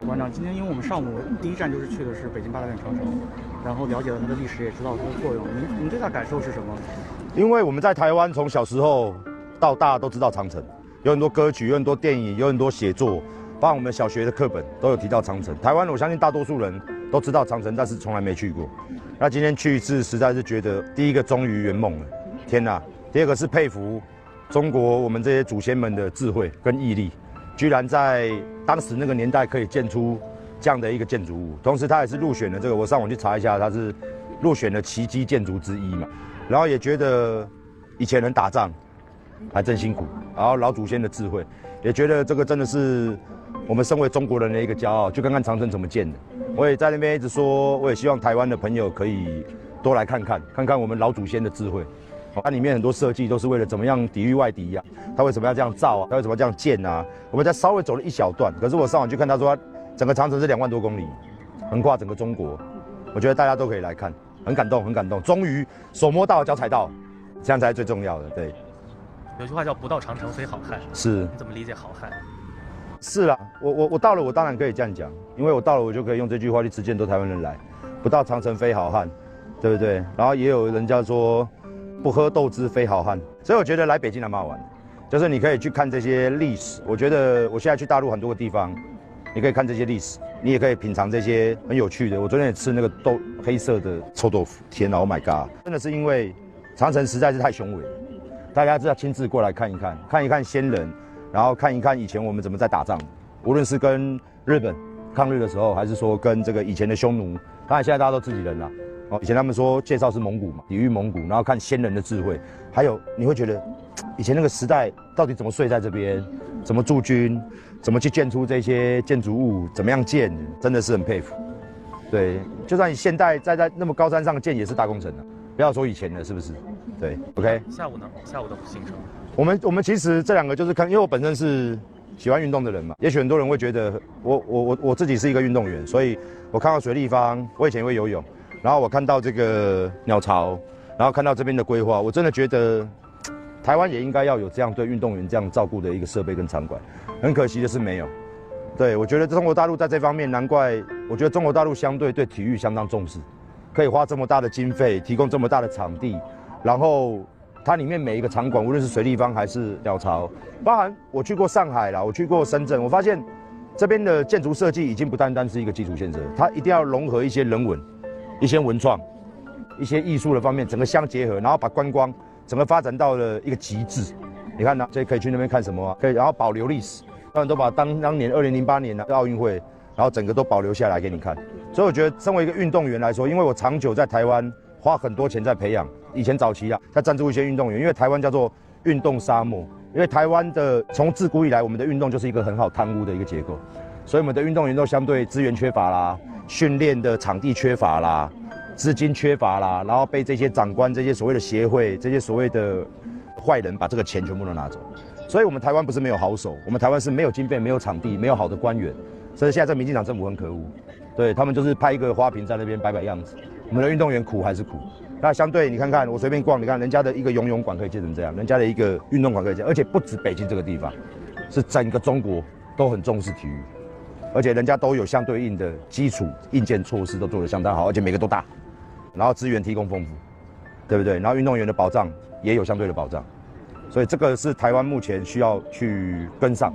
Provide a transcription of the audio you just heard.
馆长，今天因为我们上午第一站就是去的是北京八达岭长城，然后了解了它的历史，也知道它的作用。您对它感受是什么？因为我们在台湾从小时候到大都知道长城，有很多歌曲，有很多电影，有很多写作，包括我们小学的课本都有提到长城。台湾我相信大多数人都知道长城，但是从来没去过。那今天去一次，实在是觉得第一个终于圆梦了，天哪！第二个是佩服中国我们这些祖先们的智慧跟毅力。居然在当时那个年代可以建出这样的一个建筑物，同时它也是入选了这个，我上网去查一下，它是入选了奇迹建筑之一嘛。然后也觉得以前人打仗还真辛苦，然后老祖先的智慧，也觉得这个真的是我们身为中国人的一个骄傲。就看看长城怎么建的，我也在那边一直说，我也希望台湾的朋友可以多来看看我们老祖先的智慧。它里面很多设计都是为了怎么样抵御外敌啊，它为什么要这样造啊，它为什么要这样建啊？我们才稍微走了一小段，可是我上网去看，他说整个长城是2万多公里，横跨整个中国，我觉得大家都可以来看，很感动，很感动。终于手摸到脚踩到，这样才是最重要的。对，有句话叫"不到长城非好汉"，是，你怎么理解好汉？是啦，我到了，我当然可以这样讲，因为我到了，我就可以用这句话去实践，多台湾人来，不到长城非好汉，对不对？然后也有人家说。不喝豆汁非好汉，所以我觉得来北京还蛮好玩的，就是你可以去看这些历史。我觉得我现在去大陆很多个地方，你可以看这些历史，你也可以品尝这些很有趣的。我昨天也吃那个黑色的臭豆腐，天哪 ，Oh my god！ 真的是因为长城实在是太雄伟了，大家是要亲自过来看一看，看一看先人，然后看一看以前我们怎么在打仗，无论是跟日本抗日的时候，还是说跟这个以前的匈奴，当然现在大家都自己人了。以前他们说介绍是蒙古嘛，抵御蒙古，然后看先人的智慧，还有你会觉得以前那个时代到底怎么睡在这边，怎么驻军，怎么去建出这些建筑物，怎么样建，真的是很佩服。对，就算你现代在那么高山上建也是大工程了，不要说以前了，是不是？对 ，OK。下午呢？下午的行程？我们其实这2个就是看，因为我本身是喜欢运动的人嘛，也许很多人会觉得我自己是一个运动员，所以我看到水立方，我以前会游泳。然后我看到这个鸟巢，然后看到这边的规划，我真的觉得台湾也应该要有这样对运动员这样照顾的一个设备跟场馆。很可惜的是没有。对，我觉得中国大陆在这方面，难怪我觉得中国大陆相对对体育相当重视，可以花这么大的经费，提供这么大的场地，然后它里面每一个场馆，无论是水立方还是鸟巢，包含我去过上海啦，我去过深圳，我发现这边的建筑设计已经不单单是一个基础建设，它一定要融合一些人文。一些文创、一些艺术的方面，整个相结合，然后把观光整个发展到了一个极致。你看呢，这可以去那边看什么啊？可以，然后保留历史，当然都把当年2008年的奥运会，然后整个都保留下来给你看。所以我觉得，身为一个运动员来说，因为我长久在台湾花很多钱在培养，以前早期啊，在赞助一些运动员，因为台湾叫做运动沙漠，因为台湾的从自古以来，我们的运动就是一个很好贪污的一个结构，所以我们的运动员都相对资源缺乏啦。训练的场地缺乏啦，资金缺乏啦，然后被这些长官、这些所谓的协会、这些所谓的坏人把这个钱全部都拿走。所以我们台湾不是没有好手，我们台湾是没有经费、没有场地、没有好的官员。所以现在这民进党政府很可恶，对他们就是派一个花瓶在那边摆摆样子。我们的运动员苦还是苦。那相对你看看，我随便逛，你看人家的一个游泳馆可以建成这样，人家的一个运动馆可以这样，而且不止北京这个地方，是整个中国都很重视体育。而且人家都有相对应的基础硬件措施，都做得相当好，而且每个都大，然后资源提供丰富，对不对？然后运动员的保障也有相对的保障，所以这个是台湾目前需要去跟上。